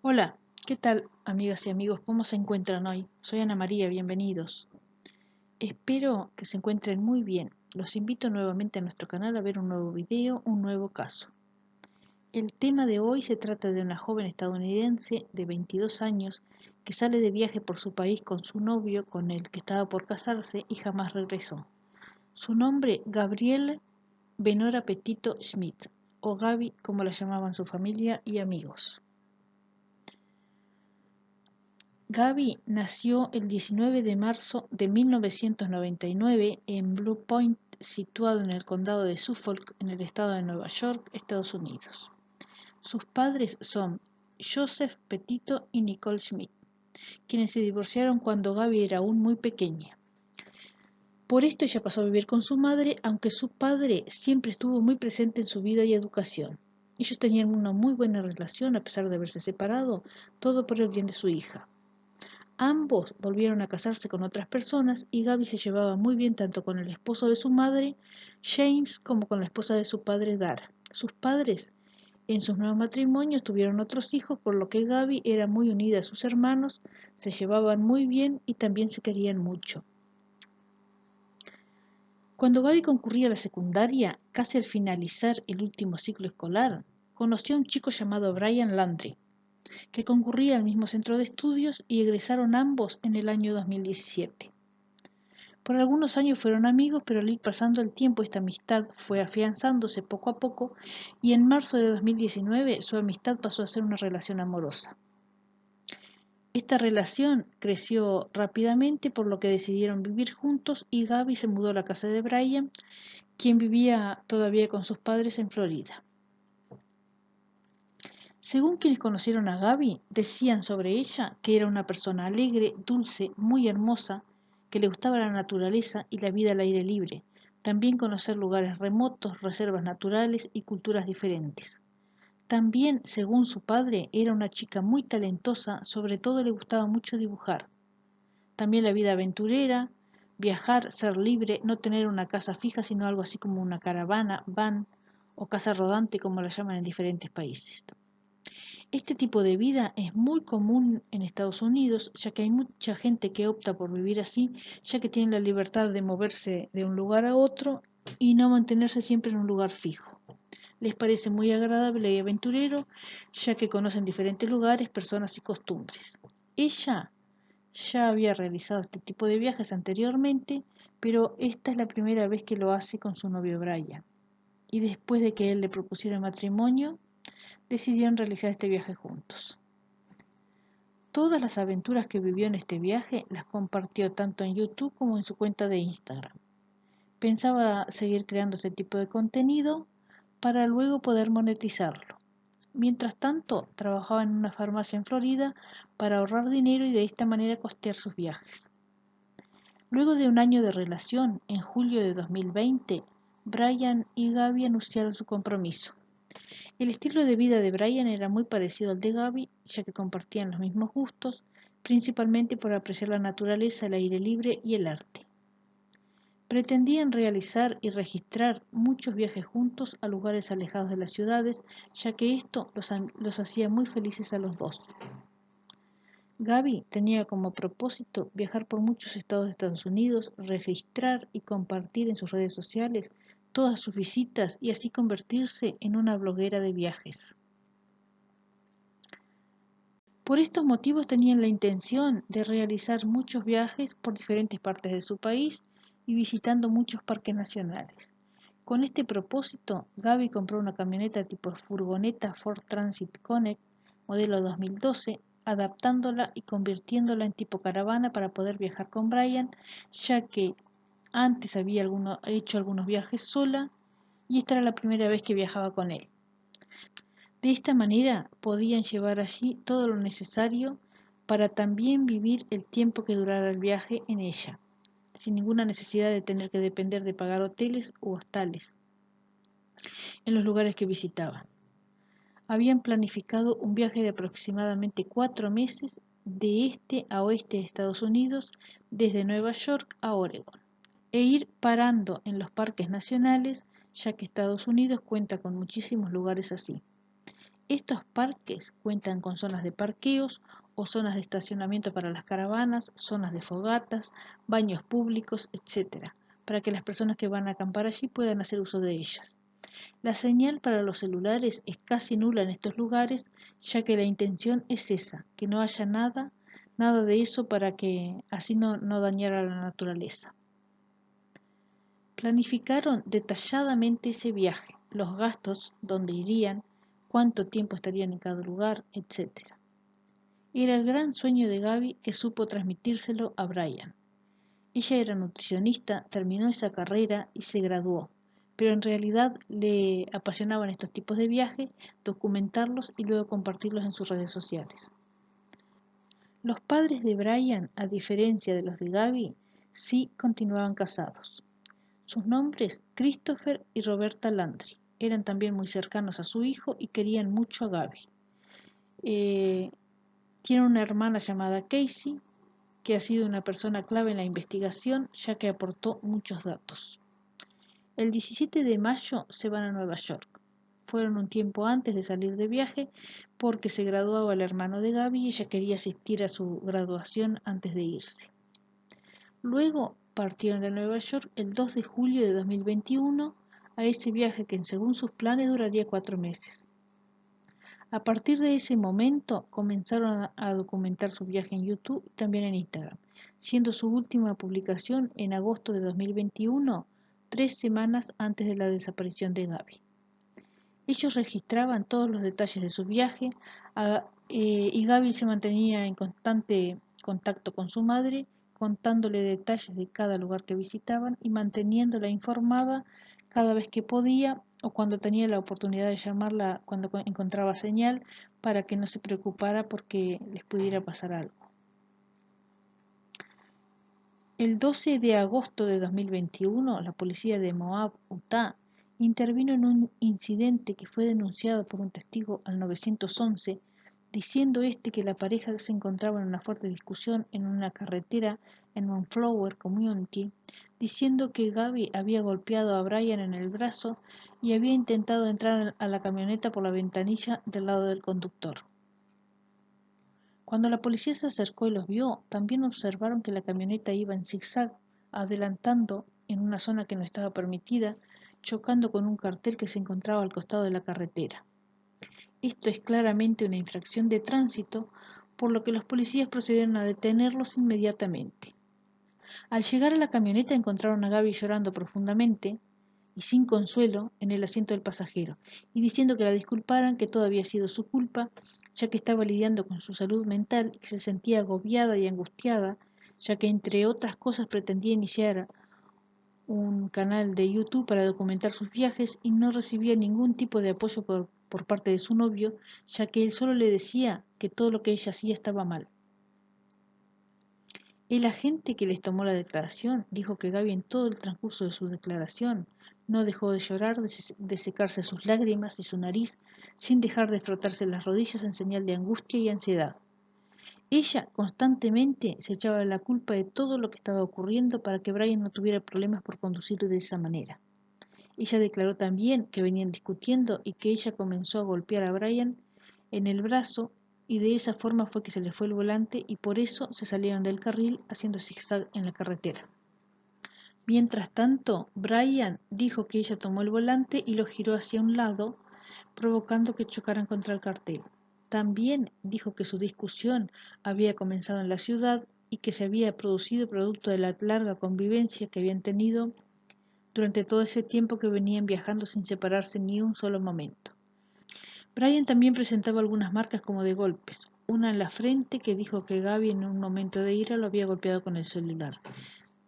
Hola, ¿qué tal amigas y amigos? ¿Cómo se encuentran hoy? Soy Ana María, bienvenidos. Espero que se encuentren muy bien. Los invito nuevamente a nuestro canal a ver un nuevo video, un nuevo caso. El tema de hoy se trata de una joven estadounidense de 22 años que sale de viaje por su país con su novio, con el que estaba por casarse y jamás regresó. Su nombre, Gabrielle Benora Petito Schmidt, o Gaby como la llamaban su familia y amigos. Gaby nació el 19 de marzo de 1999 en Blue Point, situado en el condado de Suffolk, en el estado de Nueva York, Estados Unidos. Sus padres son Joseph Petito y Nicole Schmidt, quienes se divorciaron cuando Gaby era aún muy pequeña. Por esto ella pasó a vivir con su madre, aunque su padre siempre estuvo muy presente en su vida y educación. Ellos tenían una muy buena relación a pesar de haberse separado, todo por el bien de su hija. Ambos volvieron a casarse con otras personas y Gaby se llevaba muy bien tanto con el esposo de su madre, James, como con la esposa de su padre, Dara. Sus padres en sus nuevos matrimonios tuvieron otros hijos, por lo que Gaby era muy unida a sus hermanos, se llevaban muy bien y también se querían mucho. Cuando Gaby concurría a la secundaria, casi al finalizar el último ciclo escolar, conoció a un chico llamado Brian Landry, que concurría al mismo centro de estudios y egresaron ambos en el año 2017. Por algunos años fueron amigos, pero al ir pasando el tiempo esta amistad fue afianzándose poco a poco y en marzo de 2019 su amistad pasó a ser una relación amorosa. Esta relación creció rápidamente por lo que decidieron vivir juntos y Gaby se mudó a la casa de Brian, quien vivía todavía con sus padres en Florida. Según quienes conocieron a Gaby, decían sobre ella que era una persona alegre, dulce, muy hermosa, que le gustaba la naturaleza y la vida al aire libre, también conocer lugares remotos, reservas naturales y culturas diferentes. También, según su padre, era una chica muy talentosa, sobre todo le gustaba mucho dibujar. También la vida aventurera, viajar, ser libre, no tener una casa fija, sino algo así como una caravana, van o casa rodante, como la llaman en diferentes países. Este tipo de vida es muy común en Estados Unidos, ya que hay mucha gente que opta por vivir así, ya que tienen la libertad de moverse de un lugar a otro y no mantenerse siempre en un lugar fijo. Les parece muy agradable y aventurero, ya que conocen diferentes lugares, personas y costumbres. Ella ya había realizado este tipo de viajes anteriormente, pero esta es la primera vez que lo hace con su novio Brian. Y después de que él le propusiera matrimonio, decidieron realizar este viaje juntos. Todas las aventuras que vivió en este viaje las compartió tanto en YouTube como en su cuenta de Instagram. Pensaba seguir creando este tipo de contenido para luego poder monetizarlo. Mientras tanto, trabajaba en una farmacia en Florida para ahorrar dinero y de esta manera costear sus viajes. Luego de un año de relación, en julio de 2020, Brian y Gaby anunciaron su compromiso. El estilo de vida de Brian era muy parecido al de Gaby, ya que compartían los mismos gustos, principalmente por apreciar la naturaleza, el aire libre y el arte. Pretendían realizar y registrar muchos viajes juntos a lugares alejados de las ciudades, ya que esto los hacía muy felices a los dos. Gaby tenía como propósito viajar por muchos estados de Estados Unidos, registrar y compartir en sus redes sociales todas sus visitas y así convertirse en una bloguera de viajes. Por estos motivos tenían la intención de realizar muchos viajes por diferentes partes de su país y visitando muchos parques nacionales. Con este propósito, Gaby compró una camioneta tipo furgoneta Ford Transit Connect modelo 2012, adaptándola y convirtiéndola en tipo caravana para poder viajar con Brian, ya que antes había hecho algunos viajes sola y esta era la primera vez que viajaba con él. De esta manera podían llevar allí todo lo necesario para también vivir el tiempo que durara el viaje en ella, sin ninguna necesidad de tener que depender de pagar hoteles u hostales en los lugares que visitaban. Habían planificado un viaje de aproximadamente 4 meses de este a oeste de Estados Unidos, desde Nueva York a Oregon, e ir parando en los parques nacionales, ya que Estados Unidos cuenta con muchísimos lugares así. Estos parques cuentan con zonas de parqueos o zonas de estacionamiento para las caravanas, zonas de fogatas, baños públicos, etc., para que las personas que van a acampar allí puedan hacer uso de ellas. La señal para los celulares es casi nula en estos lugares, ya que la intención es esa, que no haya nada de eso para que así no dañara la naturaleza. Planificaron detalladamente ese viaje, los gastos, dónde irían, cuánto tiempo estarían en cada lugar, etc. Era el gran sueño de Gaby que supo transmitírselo a Brian. Ella era nutricionista, terminó esa carrera y se graduó, pero en realidad le apasionaban estos tipos de viajes, documentarlos y luego compartirlos en sus redes sociales. Los padres de Brian, a diferencia de los de Gaby, sí continuaban casados. Sus nombres, Christopher y Roberta Landry, eran también muy cercanos a su hijo y querían mucho a Gaby. Tiene una hermana llamada Casey, que ha sido una persona clave en la investigación, ya que aportó muchos datos. El 17 de mayo se van a Nueva York. Fueron un tiempo antes de salir de viaje porque se graduaba el hermano de Gaby y ella quería asistir a su graduación antes de irse. Luego partieron de Nueva York el 2 de julio de 2021 a ese viaje que según sus planes duraría 4 meses. A partir de ese momento comenzaron a documentar su viaje en YouTube y también en Instagram, siendo su última publicación en agosto de 2021, 3 semanas antes de la desaparición de Gaby. Ellos registraban todos los detalles de su viaje y Gaby se mantenía en constante contacto con su madre, contándole detalles de cada lugar que visitaban y manteniéndola informada cada vez que podía o cuando tenía la oportunidad de llamarla cuando encontraba señal para que no se preocupara porque les pudiera pasar algo. El 12 de agosto de 2021, la policía de Moab, Utah, intervino en un incidente que fue denunciado por un testigo al 911, diciendo que la pareja se encontraba en una fuerte discusión en una carretera en Moonflower Community, diciendo que Gaby había golpeado a Brian en el brazo y había intentado entrar a la camioneta por la ventanilla del lado del conductor. Cuando la policía se acercó y los vio, también observaron que la camioneta iba en zigzag, adelantando en una zona que no estaba permitida, chocando con un cartel que se encontraba al costado de la carretera. Esto es claramente una infracción de tránsito, por lo que los policías procedieron a detenerlos inmediatamente. Al llegar a la camioneta encontraron a Gaby llorando profundamente y sin consuelo en el asiento del pasajero, y diciendo que la disculparan, que todo había sido su culpa, ya que estaba lidiando con su salud mental y que se sentía agobiada y angustiada, ya que entre otras cosas pretendía iniciar un canal de YouTube para documentar sus viajes y no recibía ningún tipo de apoyo por parte de su novio, ya que él solo le decía que todo lo que ella hacía estaba mal. El agente que les tomó la declaración dijo que Gaby en todo el transcurso de su declaración no dejó de llorar, de secarse sus lágrimas y su nariz, sin dejar de frotarse las rodillas en señal de angustia y ansiedad. Ella constantemente se echaba la culpa de todo lo que estaba ocurriendo para que Brian no tuviera problemas por conducir de esa manera. Ella declaró también que venían discutiendo y que ella comenzó a golpear a Brian en el brazo y de esa forma fue que se le fue el volante y por eso se salieron del carril haciendo zigzag en la carretera. Mientras tanto, Brian dijo que ella tomó el volante y lo giró hacia un lado, provocando que chocaran contra el cartel. También dijo que su discusión había comenzado en la ciudad y que se había producido producto de la larga convivencia que habían tenido durante todo ese tiempo que venían viajando sin separarse ni un solo momento. Brian también presentaba algunas marcas como de golpes, una en la frente que dijo que Gaby en un momento de ira lo había golpeado con el celular.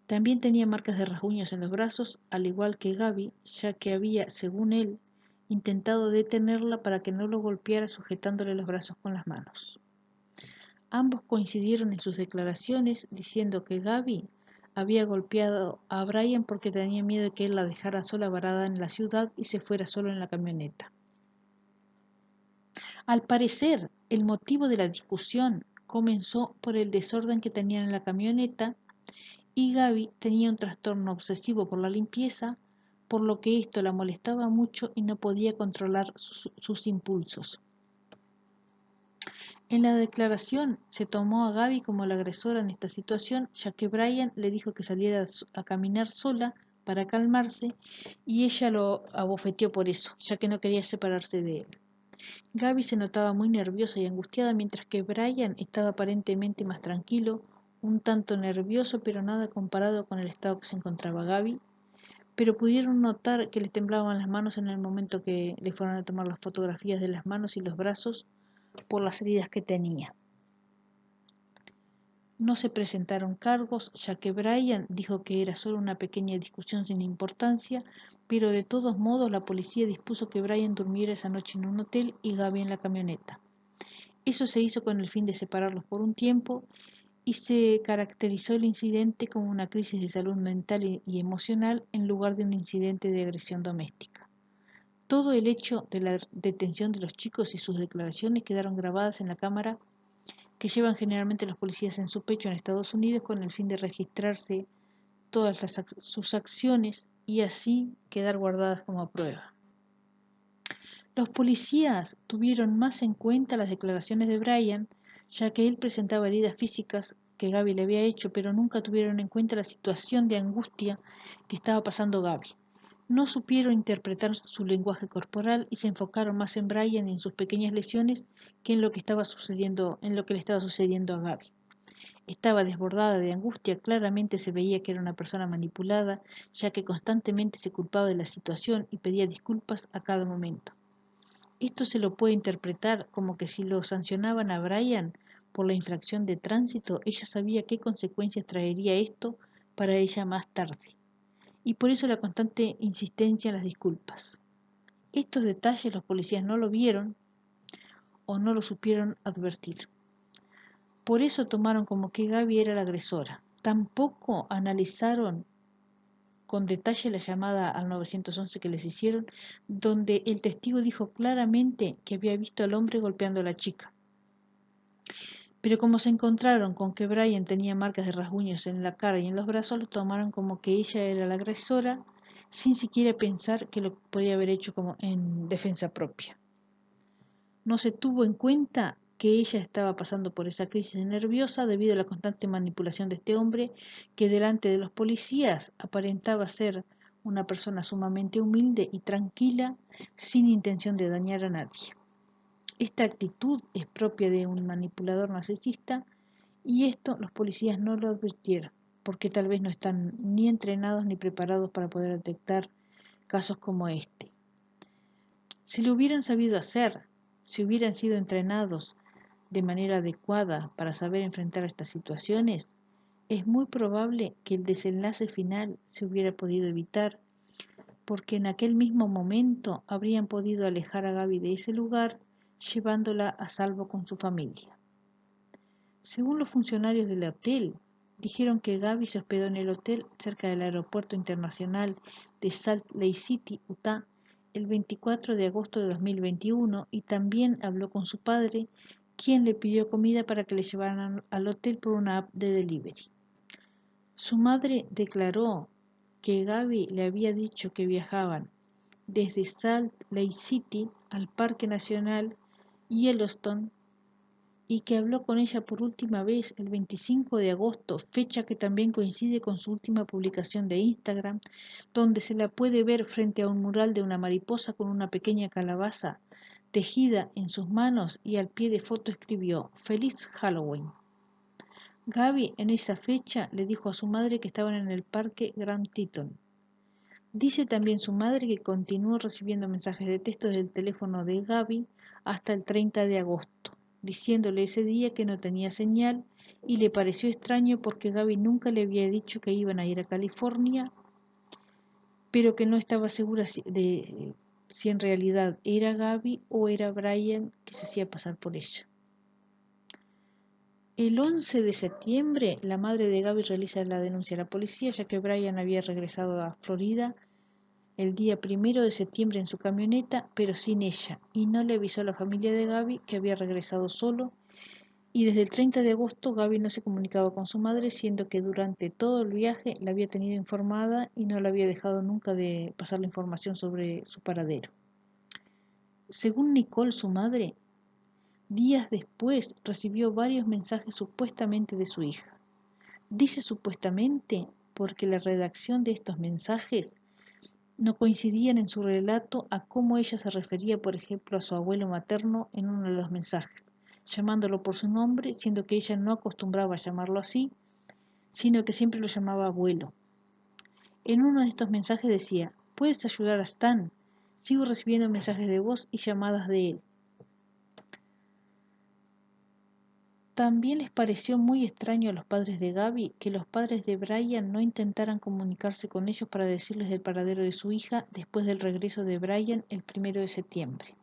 También tenía marcas de rasguños en los brazos, al igual que Gaby, ya que había, según él, intentado detenerla para que no lo golpeara sujetándole los brazos con las manos. Ambos coincidieron en sus declaraciones diciendo que Gaby había golpeado a Brian porque tenía miedo de que él la dejara sola varada en la ciudad y se fuera solo en la camioneta. Al parecer, el motivo de la discusión comenzó por el desorden que tenían en la camioneta y Gaby tenía un trastorno obsesivo por la limpieza, por lo que esto la molestaba mucho y no podía controlar sus impulsos. En la declaración se tomó a Gaby como la agresora en esta situación, ya que Brian le dijo que saliera a caminar sola para calmarse y ella lo abofeteó por eso, ya que no quería separarse de él. Gaby se notaba muy nerviosa y angustiada, mientras que Brian estaba aparentemente más tranquilo, un tanto nervioso, pero nada comparado con el estado que se encontraba Gaby. Pero pudieron notar que le temblaban las manos en el momento que le fueron a tomar las fotografías de las manos y los brazos por las heridas que tenía. No se presentaron cargos, ya que Brian dijo que era solo una pequeña discusión sin importancia, pero de todos modos la policía dispuso que Brian durmiera esa noche en un hotel y Gaby en la camioneta. Eso se hizo con el fin de separarlos por un tiempo y se caracterizó el incidente como una crisis de salud mental y emocional en lugar de un incidente de agresión doméstica. Todo el hecho de la detención de los chicos y sus declaraciones quedaron grabadas en la cámara que llevan generalmente los policías en su pecho en Estados Unidos con el fin de registrarse todas sus acciones y así quedar guardadas como prueba. Los policías tuvieron más en cuenta las declaraciones de Brian, ya que él presentaba heridas físicas que Gaby le había hecho, pero nunca tuvieron en cuenta la situación de angustia que estaba pasando Gaby. No supieron interpretar su lenguaje corporal y se enfocaron más en Brian y en sus pequeñas lesiones que en lo que le estaba sucediendo a Gaby. Estaba desbordada de angustia, claramente se veía que era una persona manipulada, ya que constantemente se culpaba de la situación y pedía disculpas a cada momento. Esto se lo puede interpretar como que si lo sancionaban a Brian por la infracción de tránsito, ella sabía qué consecuencias traería esto para ella más tarde, y por eso la constante insistencia en las disculpas. Estos detalles los policías no lo vieron o no lo supieron advertir. Por eso tomaron como que Gaby era la agresora. Tampoco analizaron con detalle la llamada al 911 que les hicieron, donde el testigo dijo claramente que había visto al hombre golpeando a la chica. Pero como se encontraron con que Brian tenía marcas de rasguños en la cara y en los brazos, lo tomaron como que ella era la agresora, sin siquiera pensar que lo podía haber hecho como en defensa propia. No se tuvo en cuenta que ella estaba pasando por esa crisis nerviosa debido a la constante manipulación de este hombre que delante de los policías aparentaba ser una persona sumamente humilde y tranquila, sin intención de dañar a nadie. Esta actitud es propia de un manipulador narcisista y esto los policías no lo advirtieron, porque tal vez no están ni entrenados ni preparados para poder detectar casos como este. Si lo hubieran sabido hacer, si hubieran sido entrenados de manera adecuada para saber enfrentar estas situaciones, es muy probable que el desenlace final se hubiera podido evitar, porque en aquel mismo momento habrían podido alejar a Gaby de ese lugar, llevándola a salvo con su familia. Según los funcionarios del hotel, dijeron que Gaby se hospedó en el hotel cerca del aeropuerto internacional de Salt Lake City, Utah, el 24 de agosto de 2021 y también habló con su padre, quien le pidió comida para que le llevaran al hotel por una app de delivery. Su madre declaró que Gaby le había dicho que viajaban desde Salt Lake City al Parque Nacional Yellowstone y que habló con ella por última vez el 25 de agosto, fecha que también coincide con su última publicación de Instagram, donde se la puede ver frente a un mural de una mariposa con una pequeña calabaza tejida en sus manos y al pie de foto escribió "Feliz Halloween". Gaby en esa fecha le dijo a su madre que estaban en el parque Grand Teton. Dice también su madre que continuó recibiendo mensajes de texto desde el teléfono de Gaby hasta el 30 de agosto, diciéndole ese día que no tenía señal y le pareció extraño porque Gaby nunca le había dicho que iban a ir a California, pero que no estaba segura de si en realidad era Gaby o era Brian que se hacía pasar por ella. El 11 de septiembre, la madre de Gaby realiza la denuncia a la policía, ya que Brian había regresado a Florida el día 1 de septiembre en su camioneta, pero sin ella, y no le avisó a la familia de Gaby que había regresado solo, y desde el 30 de agosto Gaby no se comunicaba con su madre, siendo que durante todo el viaje la había tenido informada y no la había dejado nunca de pasar la información sobre su paradero. Según Nicole, su madre, Días después recibió varios mensajes supuestamente de su hija. Dice supuestamente porque la redacción de estos mensajes no coincidían en su relato a cómo ella se refería, por ejemplo, a su abuelo materno en uno de los mensajes, llamándolo por su nombre, siendo que ella no acostumbraba a llamarlo así, sino que siempre lo llamaba abuelo. En uno de estos mensajes decía: ¿puedes ayudar a Stan? Sigo recibiendo mensajes de voz y llamadas de él. También les pareció muy extraño a los padres de Gaby que los padres de Brian no intentaran comunicarse con ellos para decirles del paradero de su hija después del regreso de Brian el 1 de septiembre.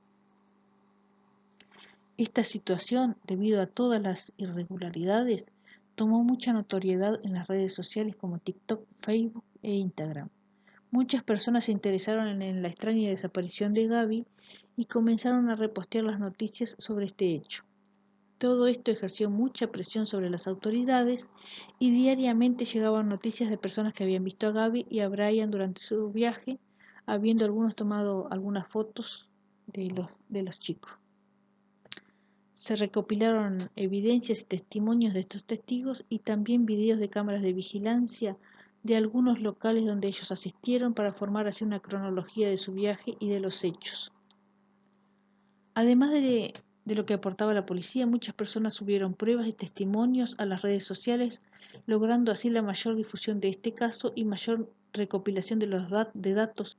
Esta situación, debido a todas las irregularidades, tomó mucha notoriedad en las redes sociales como TikTok, Facebook e Instagram. Muchas personas se interesaron en la extraña desaparición de Gaby y comenzaron a repostear las noticias sobre este hecho. Todo esto ejerció mucha presión sobre las autoridades y diariamente llegaban noticias de personas que habían visto a Gaby y a Brian durante su viaje, habiendo algunos tomado algunas fotos de los chicos. Se recopilaron evidencias y testimonios de estos testigos y también videos de cámaras de vigilancia de algunos locales donde ellos asistieron para formar así una cronología de su viaje y de los hechos. Además de lo que aportaba la policía, muchas personas subieron pruebas y testimonios a las redes sociales, logrando así la mayor difusión de este caso y mayor recopilación de datos.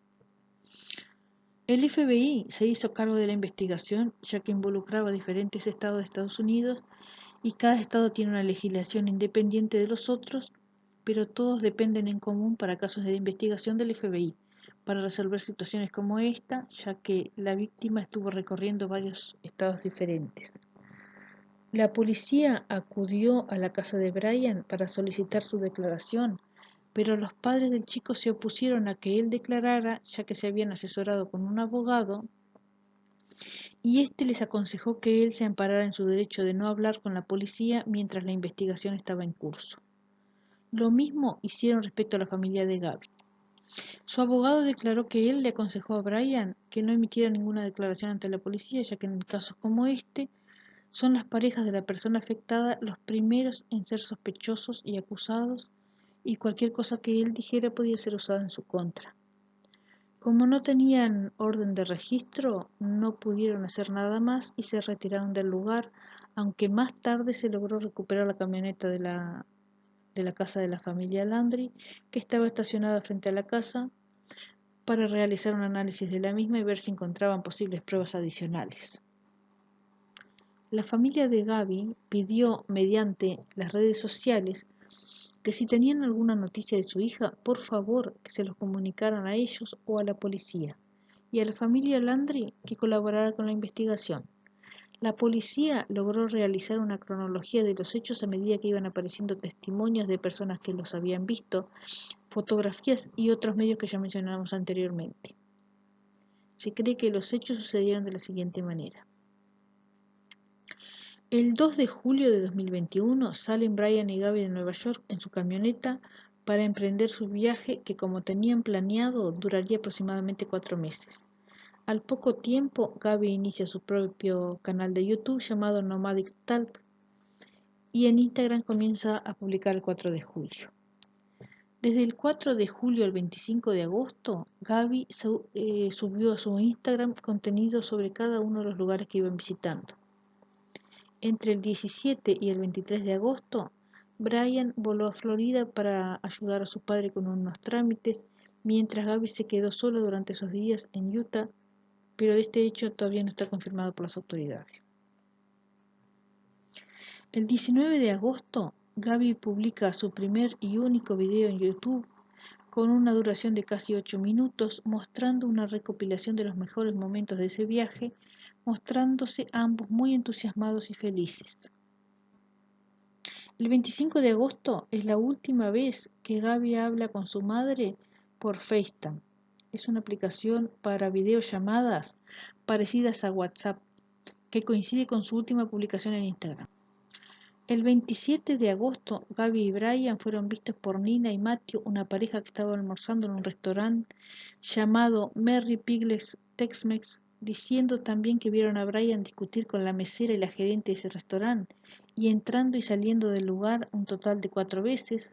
El FBI se hizo cargo de la investigación, ya que involucraba a diferentes estados de Estados Unidos y cada estado tiene una legislación independiente de los otros, pero todos dependen en común para casos de investigación del FBI, para resolver situaciones como esta, ya que la víctima estuvo recorriendo varios estados diferentes. La policía acudió a la casa de Brian para solicitar su declaración, pero los padres del chico se opusieron a que él declarara, ya que se habían asesorado con un abogado y éste les aconsejó que él se amparara en su derecho de no hablar con la policía mientras la investigación estaba en curso. Lo mismo hicieron respecto a la familia de Gaby. Su abogado declaró que él le aconsejó a Brian que no emitiera ninguna declaración ante la policía, ya que en casos como este son las parejas de la persona afectada los primeros en ser sospechosos y acusados, y cualquier cosa que él dijera podía ser usada en su contra. Como no tenían orden de registro, no pudieron hacer nada más y se retiraron del lugar, aunque más tarde se logró recuperar la camioneta de la casa de la familia Landry, que estaba estacionada frente a la casa, para realizar un análisis de la misma y ver si encontraban posibles pruebas adicionales. La familia de Gaby pidió mediante las redes sociales que si tenían alguna noticia de su hija, por favor que se los comunicaran a ellos o a la policía, y a la familia Landry que colaborara con la investigación. La policía logró realizar una cronología de los hechos a medida que iban apareciendo testimonios de personas que los habían visto, fotografías y otros medios que ya mencionamos anteriormente. Se cree que los hechos sucedieron de la siguiente manera. El 2 de julio de 2021 salen Brian y Gaby de Nueva York en su camioneta para emprender su viaje que, como tenían planeado, duraría aproximadamente 4 meses. Al poco tiempo, Gaby inicia su propio canal de YouTube llamado Nomadic Talk y en Instagram comienza a publicar el 4 de julio. Desde el 4 de julio al 25 de agosto, Gaby subió a su Instagram contenido sobre cada uno de los lugares que iban visitando. Entre el 17 y el 23 de agosto, Brian voló a Florida para ayudar a su padre con unos trámites, mientras Gaby se quedó sola durante esos días en Utah, pero este hecho todavía no está confirmado por las autoridades. El 19 de agosto, Gaby publica su primer y único video en YouTube con una duración de casi 8 minutos, mostrando una recopilación de los mejores momentos de ese viaje, mostrándose ambos muy entusiasmados y felices. El 25 de agosto es la última vez que Gaby habla con su madre por FaceTime. Es una aplicación para videollamadas parecidas a WhatsApp, que coincide con su última publicación en Instagram. El 27 de agosto, Gaby y Brian fueron vistos por Nina y Matthew, una pareja que estaba almorzando en un restaurante llamado Merry Piglets Tex-Mex diciendo también que vieron a Brian discutir con la mesera y la gerente de ese restaurante, y entrando y saliendo del lugar un total de 4 veces,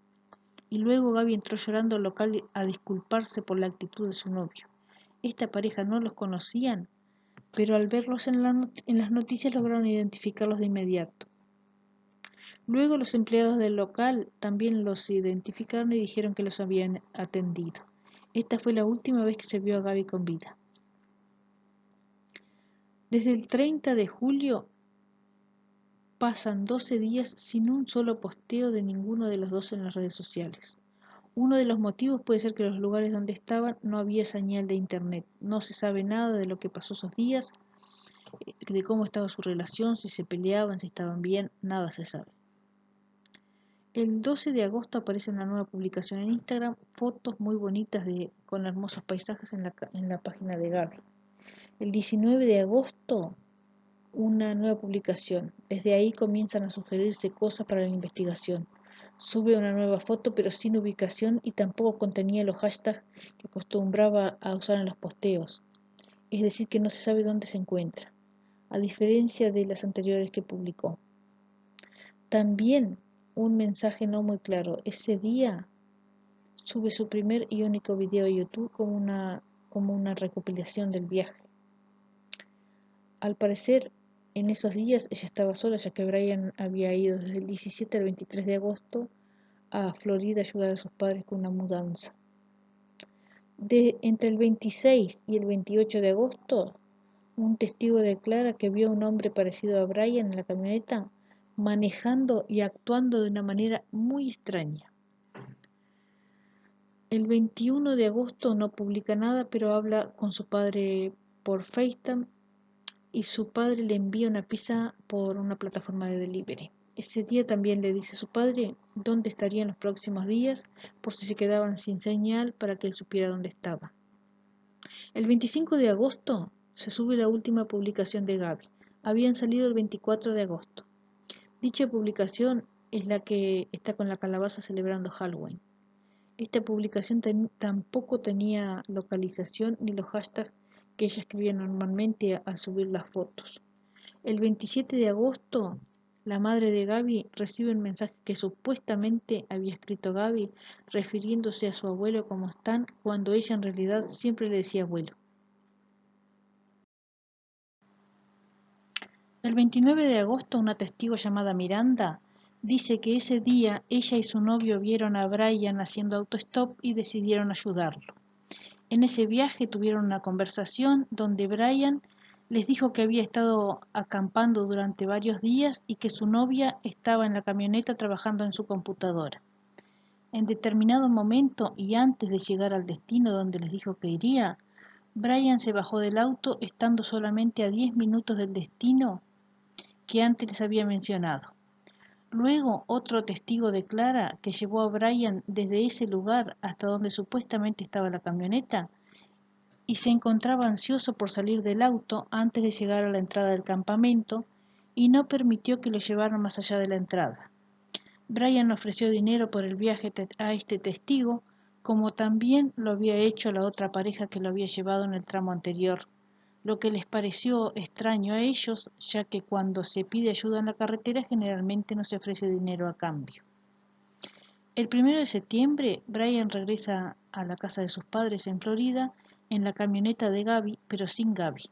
y luego Gaby entró llorando al local a disculparse por la actitud de su novio. Esta pareja no los conocían, pero al verlos en las noticias lograron identificarlos de inmediato. Luego los empleados del local también los identificaron y dijeron que los habían atendido. Esta fue la última vez que se vio a Gaby con vida. Desde el 30 de julio pasan 12 días sin un solo posteo de ninguno de los dos en las redes sociales. Uno de los motivos puede ser que en los lugares donde estaban no había señal de internet. No se sabe nada de lo que pasó esos días, de cómo estaba su relación, si se peleaban, si estaban bien, nada se sabe. El 12 de agosto aparece una nueva publicación en Instagram, fotos muy bonitas con hermosos paisajes en la página de Gaby. El 19 de agosto, una nueva publicación. Desde ahí comienzan a sugerirse cosas para la investigación. Sube una nueva foto pero sin ubicación y tampoco contenía los hashtags que acostumbraba a usar en los posteos. Es decir, que no se sabe dónde se encuentra, a diferencia de las anteriores que publicó. También un mensaje no muy claro. Ese día sube su primer y único video a YouTube como una recopilación del viaje. Al parecer, en esos días ella estaba sola, ya que Brian había ido desde el 17 al 23 de agosto a Florida a ayudar a sus padres con una mudanza. Entre el 26 y el 28 de agosto, un testigo declara que vio a un hombre parecido a Brian en la camioneta manejando y actuando de una manera muy extraña. El 21 de agosto no publica nada, pero habla con su padre por FaceTime y su padre le envía una pizza por una plataforma de delivery. Ese día también le dice a su padre dónde estaría en los próximos días por si se quedaban sin señal para que él supiera dónde estaba. El 25 de agosto se sube la última publicación de Gaby. Habían salido el 24 de agosto. Dicha publicación es la que está con la calabaza celebrando Halloween. Esta publicación tampoco tenía localización ni los hashtags que ella escribía normalmente al subir las fotos. El 27 de agosto, la madre de Gaby recibe un mensaje que supuestamente había escrito Gaby refiriéndose a su abuelo como Stan, cuando ella en realidad siempre le decía abuelo. El 29 de agosto, una testigo llamada Miranda dice que ese día ella y su novio vieron a Brian haciendo autostop y decidieron ayudarlo. En ese viaje tuvieron una conversación donde Brian les dijo que había estado acampando durante varios días y que su novia estaba en la camioneta trabajando en su computadora. En determinado momento y antes de llegar al destino donde les dijo que iría, Brian se bajó del auto estando solamente a 10 minutos del destino que antes les había mencionado. Luego otro testigo declara que llevó a Brian desde ese lugar hasta donde supuestamente estaba la camioneta y se encontraba ansioso por salir del auto antes de llegar a la entrada del campamento y no permitió que lo llevaran más allá de la entrada. Brian ofreció dinero por el viaje a este testigo, como también lo había hecho la otra pareja que lo había llevado en el tramo anterior, lo que les pareció extraño a ellos, ya que cuando se pide ayuda en la carretera generalmente no se ofrece dinero a cambio. El 1 de septiembre, Brian regresa a la casa de sus padres en Florida en la camioneta de Gaby, pero sin Gaby.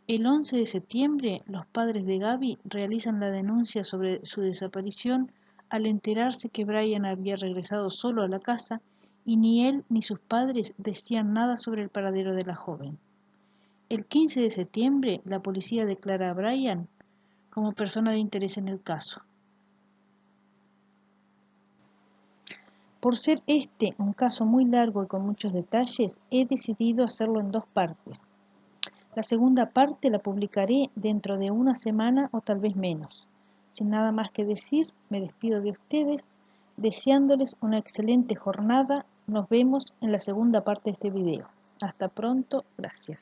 El 11 de septiembre, los padres de Gaby realizan la denuncia sobre su desaparición al enterarse que Brian había regresado solo a la casa y ni él ni sus padres decían nada sobre el paradero de la joven. El 15 de septiembre, la policía declara a Brian como persona de interés en el caso. Por ser este un caso muy largo y con muchos detalles, he decidido hacerlo en 2 partes. La segunda parte la publicaré dentro de una semana o tal vez menos. Sin nada más que decir, me despido de ustedes, deseándoles una excelente jornada. Nos vemos en la segunda parte de este video. Hasta pronto, gracias.